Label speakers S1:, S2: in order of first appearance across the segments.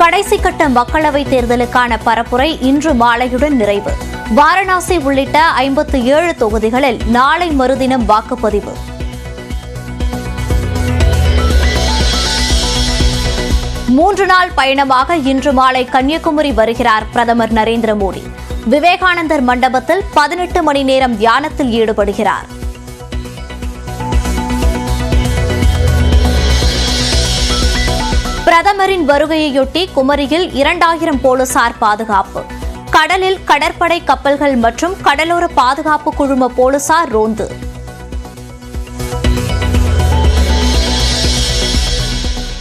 S1: கடைசி கட்ட மக்களவைத் தேர்தலுக்கான பரப்புரை இன்று மாலையுடன் நிறைவு. வாரணாசி உள்ளிட்ட 57 தொகுதிகளில் நாளை மறுதினம் வாக்குப்பதிவு. மூன்று நாள் பயணமாக இன்று மாலை கன்னியாகுமரி வருகிறார் பிரதமர் நரேந்திர மோடி. விவேகானந்தர் மண்டபத்தில் 18 மணி நேரம் தியானத்தில் ஈடுபடுகிறார். பிரதமரின் வருகையொட்டி குமரியில் 2000 போலீசார் பாதுகாப்பு. கடலில் கடற்படை கப்பல்கள் மற்றும் கடலோர பாதுகாப்பு குழும போலீசார் ரோந்து.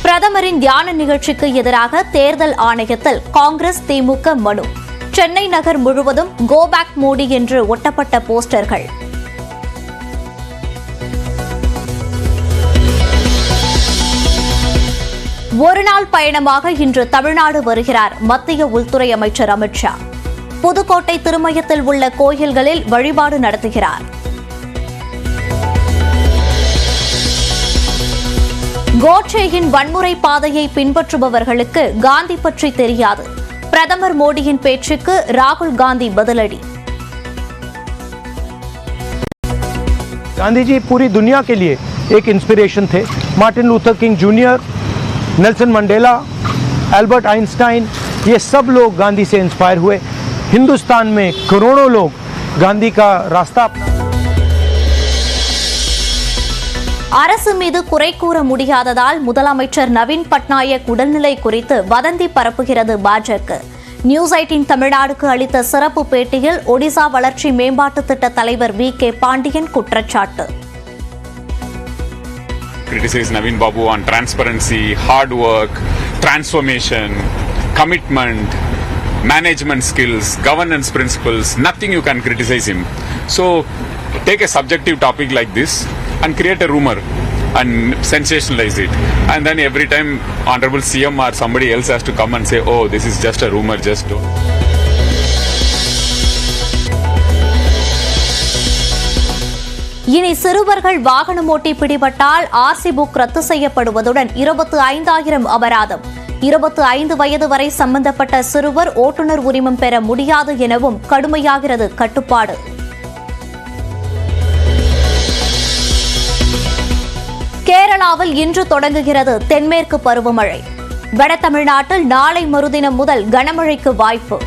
S1: பிரதமரின் தியான நிகழ்ச்சிக்கு எதிராக தேர்தல் ஆணையத்தில் காங்கிரஸ் திமுக மனு. சென்னை நகர் முழுவதும் கோ பேக் மோடி என்று ஒட்டப்பட்ட போஸ்டர்கள். ஒருநாள் பயணமாக இன்று தமிழ்நாடு வருகிறார் மத்திய உள்துறை அமைச்சர் அமித் ஷா. புதுக்கோட்டை திருமயத்தில் உள்ள கோயில்களில் வழிபாடு நடத்துகிறார். கோட்சேயின் வன்முறை பாதையை பின்பற்றுபவர்களுக்கு காந்தி பற்றி தெரியாது. பிரதமர் மோடியின் பேச்சுக்கு ராகுல் காந்தி பதிலடி.
S2: गांधी जी पूरी दुनिया के लिए एक इंस्पिरेशन थे. Martin Luther king junior, Nelson Mandela, Albert Einstein, ये सब लोग गांधी से इंस्पायर हुए. हिंदुस्तान में करोड़ों लोग गांधी का रास्ता
S1: அரசு மீது குறை கூற முடியாததால் முதலமைச்சர் நவீன் பட்நாயக் உடல்நிலை குறித்து வதந்தி பரப்புகிறது பாஜக. நியூஸ் 18 தமிழ்நாடுக்கு அளித்த சிறப்பு பேட்டியில் ஒடிசா வளர்ச்சி மேம்பாட்டு திட்ட தலைவர் வி.கே. பாண்டியன் குற்றச்சாட்டு.
S3: Criticize Naveen Babu on transparency, hard work, transformation, commitment, management skills, governance principles. Nothing you can criticize him. So take a subjective topic like this and create a rumor and sensationalize it. And then every time Honorable CM or somebody else has to come and say, oh, this is just a rumor, just don't.
S1: இனி சிறுவர்கள் வாகனம் ஓட்டி பிடிபட்டால் RC book ரத்து செய்யப்படுவதுடன் 25,000 அபராதம். 25 வயது வரை சம்பந்தப்பட்ட சிறுவர் ஓட்டுநர் உரிமம் பெற முடியாது எனவும் கடுமையாகிறது கட்டுப்பாடு. கேரளாவில் இன்று தொடங்குகிறது தென்மேற்கு பருவமழை. வட தமிழ்நாட்டில் நாளை மறுதினம் முதல் கனமழைக்கு வாய்ப்பு.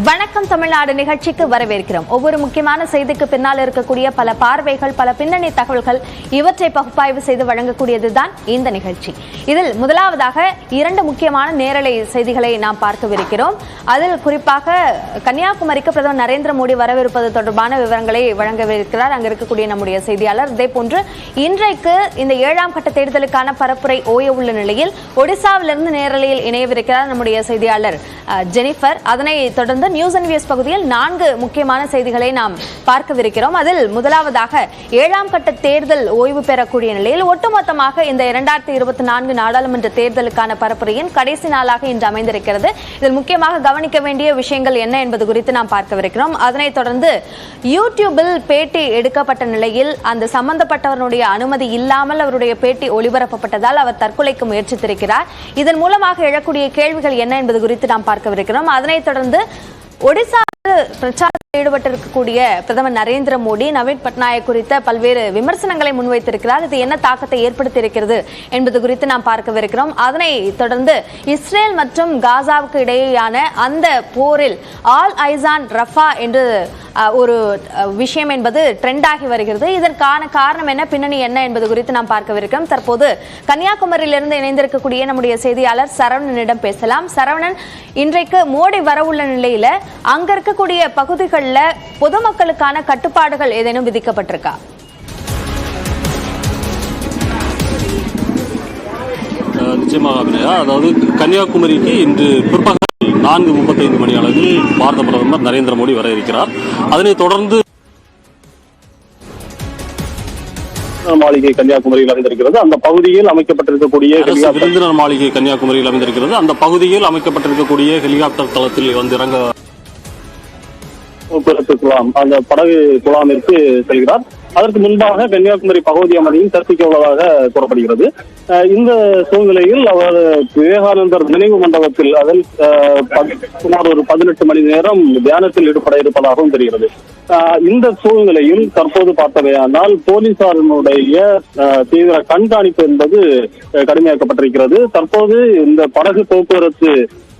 S4: வணக்கம் தமிழ்நாடு நிகழ்ச்சிக்கு வரவேற்கிறோம். ஒவ்வொரு முக்கியமான செய்திக்கு பின்னால் இருக்கக்கூடிய பல பார்வைகள், பல பின்னணி தகவல்கள், இவற்றை பகுப்பாய்வு செய்து வழங்கக்கூடியதுதான் இந்த நிகழ்ச்சி. இதில் முதலாவதாக 2 முக்கியமான நேரலை செய்திகளை நாம் பார்க்கவிருக்கிறோம். அதில் குறிப்பாக கன்னியாகுமரிக்கு பிரதமர் நரேந்திர மோடி வரவிருப்பது தொடர்பான விவரங்களை வழங்கவிருக்கிறார் அங்கு இருக்கக்கூடிய நம்முடைய செய்தியாளர். இதேபோன்று இன்றைக்கு இந்த 7ஆம் கட்ட தேர்தலுக்கான பரப்புரை ஓய உள்ள நிலையில் ஒடிசாவிலிருந்து நேரலையில் இணையவிருக்கிறார் நம்முடைய செய்தியாளர் ஜெனிஃபர். அதனைத் தொடர்ந்து நியூஸ் அண்ட் வியூஸ் பகுதியில் 4 முக்கியமான செய்திகளை நாம் பார்க்கவிருக்கிறோம். அதில் முதலாவதாக 7ஆம் கட்ட தேர்தல் ஓய்வு பெறக்கூடிய நிலையில் ஒட்டுமொத்தமாக இந்த 2024 நாடாளுமன்ற தேர்தலுக்கான பரப்புரையின் கடைசி நாளாக இன்று அமைந்திருக்கிறது. இதில் முக்கியமாக கவனிக்க வேண்டிய விஷயங்கள் என்ன என்பது குறித்து நாம் பார்க்கவிருக்கிறோம். அதனைத் தொடர்ந்து யூடியூபில் பேட்டி எடுக்கப்பட்ட நிலையில் அந்த சம்பந்தப்பட்டவருடைய அனுமதி இல்லாமல் அவருடைய பேட்டி ஒளிபரப்பப்பட்டதால் அவர் தற்கொலைக்கு முயற்சித்திருக்கிறார். இதன் மூலமாக எழக்கூடிய கேள்விகள் என்ன என்பது குறித்து நாம் பார்க்கவிருக்கிறோம். அதனைத் தொடர்ந்து ஒடிசா பிரச்சாரத்தில் ஈடுபட்டிருக்கக்கூடிய பிரதமர் நரேந்திர மோடி நவீன் பட்நாயக் குறித்த பல்வேறு விமர்சனங்களை முன்வைத்திருக்கிறார். இது என்ன தாக்கத்தை ஏற்படுத்தியிருக்கிறது என்பது குறித்து நாம் பார்க்கவிருக்கிறோம். அதனை தொடர்ந்து இஸ்ரேல் மற்றும் காசாவுக்கு இடையேயான அந்த போரில் ஆல் ஐசான் ரஃபா என்று ஒரு விஷயம் என்பது ட்ரெண்ட் ஆகி வருகிறது. இதற்கான காரணம் என்ன, பின்னணி என்ன என்பது குறித்து நாம் பார்க்கவிருக்கிறோம். தற்போது கன்னியாகுமரியிலிருந்து இணைந்திருக்கக்கூடிய நம்முடைய செய்தியாளர் சரவணனிடம் பேசலாம். சரவணன், இன்றைக்கு மோடி வரவுள்ள நிலையில அங்க இருக்கக்கூடிய பகுதிகளில் பொதுமக்களுக்கான கட்டுப்பாடுகள் ஏதேனும் விதிக்கப்பட்டிருக்கா?
S5: நிச்சயமாக அபிநயா, அதாவது கன்னியாகுமரிக்கு இன்று பிற்பகல் 4:35 மணி அளவில் பாரத பிரதமர் நரேந்திர மோடி வர இருக்கிறார். அதனைத் தொடர்ந்து
S6: மாளிகை கன்னியாகுமரியில் அமைந்திருக்கிறது. அந்த பகுதியில் அமைக்கப்பட்டிருக்கக்கூடிய
S5: விருந்தினர் மாளிகை கன்னியாகுமரியில் அமைந்திருக்கிறது. அந்த பகுதியில் அமைக்கப்பட்டிருக்கக்கூடிய ஹெலிகாப்டர் தளத்தில் வந்து இறங்க
S6: போக்குவரத்து குழாம், அந்த படகு குழாமிற்கு செல்கிறார். அதற்கு முன்பாக கன்னியாகுமரி பகுதி அமைதியும் தரிசிக்க உள்ளதாக கூறப்படுகிறது. இந்த சூழ்நிலையில் அவர் விவேகானந்தர் நினைவு மண்டபத்தில் அதில் சுமார் ஒரு 18 மணி நேரம் தியானத்தில் ஈடுபட இருப்பதாகவும் தெரிகிறது. இந்த சூழ்நிலையில் தற்போது பார்த்தவையானால் போலீசாரினுடைய தீவிர கண்காணிப்பு என்பது கடுமையாக்கப்பட்டிருக்கிறது. தற்போது இந்த படகு போக்குவரத்து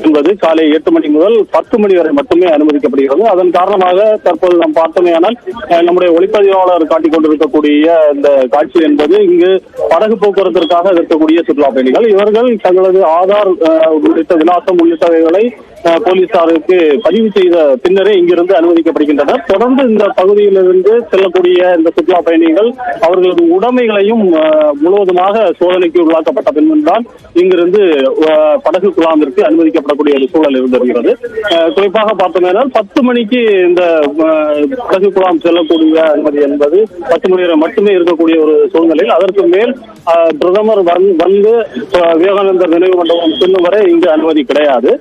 S6: என்பது காலை 8 மணி முதல் 10 மணி வரை மட்டுமே அனுமதிக்கப்படுகிறது. அதன் காரணமாக தற்போது நாம் பார்த்தோமேயானால் நம்முடைய ஒளிப்பதிவாளர் காட்டிக் கொண்டிருக்கக்கூடிய இந்த காட்சி என்பது இங்கு படகு போக்குவரத்திற்காக இருக்கக்கூடிய சுற்றுலா பயணிகள் இவர்கள் தங்களது ஆதார் உள்ளிட்ட விலாசம் உள்ளிட்டவைகளை போலீசாருக்கு பதிவு செய்த பின்னரே இங்கிருந்து அனுமதிக்கப்படுகின்றனர். தொடர்ந்து இந்த பகுதியிலிருந்து செல்லக்கூடிய இந்த சுற்றுலா பயணிகள் அவர்களது உடைமைகளையும் முழுவதுமாக சோதனைக்கு உள்ளாக்கப்பட்ட பின்தான் இங்கிருந்து படகு குழாமிற்கு அனுமதிக்கப்படக்கூடிய ஒரு சூழல் இருந்து வருகிறது. குறிப்பாக பார்த்தோம்னால் 10 மணிக்கு இந்த படகு குழாம் செல்லக்கூடிய அனுமதி என்பது 10 மணி வரை மட்டுமே இருக்கக்கூடிய ஒரு சூழ்நிலையில் அதற்கு மேல் பிரதமர் வந்து விவேகானந்தர் நினைவு மண்டபம் செல்லும் வரை இங்கு அனுமதி கிடையாது.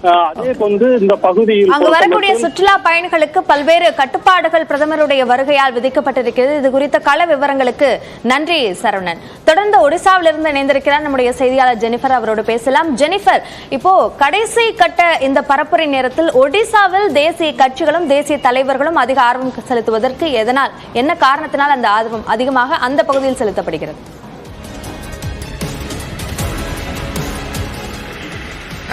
S6: அதே போன்று இந்த பகுதியில்
S4: அங்கு வரக்கூடிய சுற்றுலா பயணிகளுக்கு பல்வேறு கட்டுப்பாடுகள் பிரதமருடைய வருகையால் விதிக்கப்பட்டிருக்கிறது. இது குறித்த கள விவரங்களுக்கு நன்றி சரவணன். தொடர்ந்து ஒடிசாவிலிருந்து இணைந்திருக்கிறார் நம்முடைய செய்தியாளர் ஜெனிஃபர், அவரோடு பேசலாம். ஜெனிஃபர், இப்போ கடைசி கட்ட இந்த பரப்புரை நேரத்தில் ஒடிசாவில் தேசிய கட்சிகளும் தேசிய தலைவர்களும் அதிக ஆர்வம் செலுத்துவதற்கு என்ன காரணத்தினால் அந்த ஆர்வம் அதிகமாக அந்த பகுதியில் செலுத்தப்படுகிறது?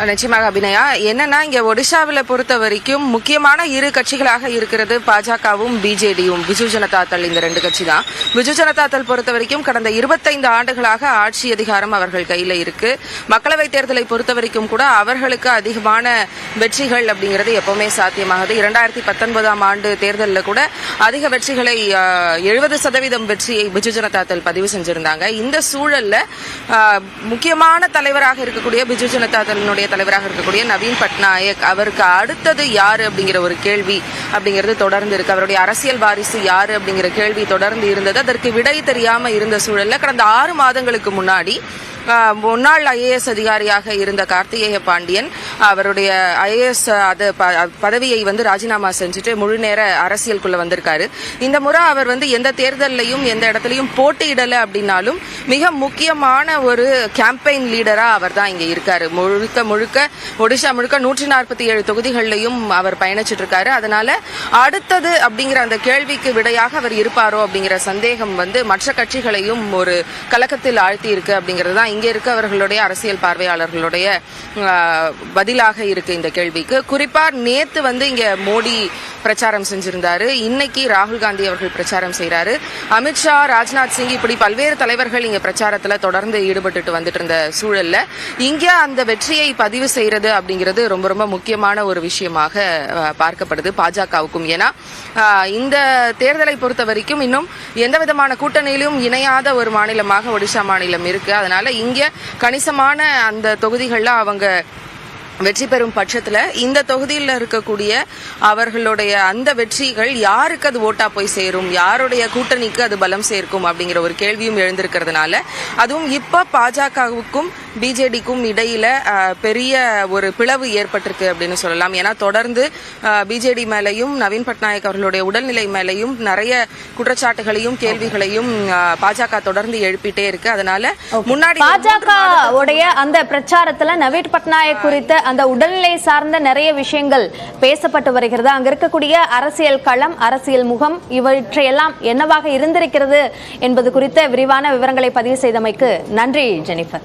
S7: நிச்சயமாக அபிநயா, என்னன்னா இங்க ஒடிசாவில பொறுத்த வரைக்கும் முக்கியமான இரு கட்சிகளாக இருக்கிறது பாஜகவும் பிஜேடியும், பிஜு ஜனதா தள். இந்த 2 கட்சி தான். பிஜு ஜனதா தள் பொறுத்த வரைக்கும் கடந்த 25 ஆண்டுகளாக ஆட்சி அதிகாரம் அவர்கள் கையில இருக்கு. மக்களவை தேர்தலை பொறுத்த வரைக்கும் கூட அவர்களுக்கு அதிகமான வெற்றிகள் அப்படிங்கிறது எப்பவுமே சாத்தியமாகுது. 2019ஆம் ஆண்டு தேர்தலில் கூட அதிக வெற்றிகளை 70% வெற்றியை பிஜு ஜனதா தள் பதிவு செஞ்சிருந்தாங்க. இந்த சூழல்ல முக்கியமான தலைவராக இருக்கக்கூடிய பிஜு ஜனதா தள்ளினுடைய தலைவராக இருக்கக்கூடிய நவீன் பட்நாயக் அவருக்கு அடுத்தது யாரு அப்படிங்கிற ஒரு கேள்வி அப்படிங்கிறது தொடர்ந்து இருக்கு. அவருடைய அரசியல் வாரிசு யாரு அப்படிங்கிற கேள்வி தொடர்ந்து இருந்தது. அதற்கு விடை தெரியாம இருந்த சூழல்ல கடந்த 6 மாதங்களுக்கு முன்னாடி முன்னாள் IAS அதிகாரியாக இருந்த கார்த்திகேய பாண்டியன் அவருடைய IAS பதவியை வந்து ராஜினாமா செஞ்சுட்டு முழு நேர அரசியலுக்குள்ள வந்திருக்காரு. இந்த முறை அவர் வந்து எந்த தேர்தலையும் எந்த இடத்துலையும் போட்டியிடல அப்படின்னாலும் மிக முக்கியமான ஒரு கேம்பெயின் லீடரா அவர் தான் இங்க இருக்காரு. முழுக்க ஒடிஷா முழுக்க 147 தொகுதிகளிலையும் அவர் பயணிச்சுட்டு இருக்காரு. அதனால அடுத்தது அப்படிங்கிற அந்த கேள்விக்கு விடையாக அவர் இருப்பாரோ அப்படிங்கிற சந்தேகம் வந்து மற்ற கட்சிகளையும் ஒரு கலக்கத்தில் ஆழ்த்தி இருக்கு அப்படிங்கிறது தான் இங்க இருக்க அவர்களுடைய அரசியல் பார்வையாளர்களுடைய பதிலாக இருக்கு இந்த கேள்விக்கு. குறிப்பா நேத்து வந்து இங்க மோடி பிரச்சாரம் செஞ்சிருந்தாரு. இன்னைக்கு ராகுல் காந்தி அவர்கள் பிரச்சாரம் செய்யறாரு. அமித்ஷா, ராஜ்நாத் சிங் இப்படி பல்வேறு தலைவர்கள் இங்க பிரச்சாரத்துல தொடர்ந்து ஈடுபட்டு வந்துட்டு இருந்த சூழல்ல இங்க அந்த வெற்றியை பதிவு செய்யறது அப்படிங்கிறது ரொம்ப ரொம்ப முக்கியமான ஒரு விஷயமாக பார்க்கப்படுது பாஜகவுக்கும். ஏன்னா இந்த தேர்தலை பொறுத்த வரைக்கும் இன்னும் எந்த விதமான கூட்டணியிலும் இணையாத ஒரு மாநிலமாக ஒடிஷா மாநிலம் இருக்கு. அதனால இங்க கணிசமான அந்த தொகுதிகள்ல அவங்க வெற்றி பெறும் பட்சத்துல இந்த தொகுதியில் இருக்கக்கூடிய அவர்களுடைய அந்த வெற்றிகள் யாருக்கு அது ஓட்டா போய் சேரும், யாருடைய கூட்டணிக்கு அது பலம் சேர்க்கும் அப்படிங்கிற ஒரு கேள்வியும் எழுந்திருக்கிறதுனால அதுவும் இப்ப பாஜகவுக்கும் பிஜேடிக்கும் இடையில பெரிய ஒரு பிளவு ஏற்பட்டிருக்கு அப்படின்னு சொல்லலாம். ஏன்னா தொடர்ந்து பிஜேடி மேலையும் நவீன் பட்நாயக் அவர்களுடைய உடல்நிலை மேலையும் நிறைய குற்றச்சாட்டுகளையும் கேள்விகளையும் பாஜக தொடர்ந்து எழுப்பிட்டே இருக்கு. அதனால முன்னாடி
S4: பாஜக அந்த பிரச்சாரத்துல நவீன் பட்நாயக் குறித்த அந்த உடல்நிலை சார்ந்த நிறைய விஷயங்கள் பேசப்பட்டு வருகிறது. அங்க இருக்கக்கூடிய அரசியல் களம், அரசியல் முகம் இவற்றையெல்லாம் என்னவாக இருந்திருக்கிறது என்பது குறித்த விரிவான விவரங்களை பதிவு செய்தமைக்கு நன்றி ஜெனிஃபர்.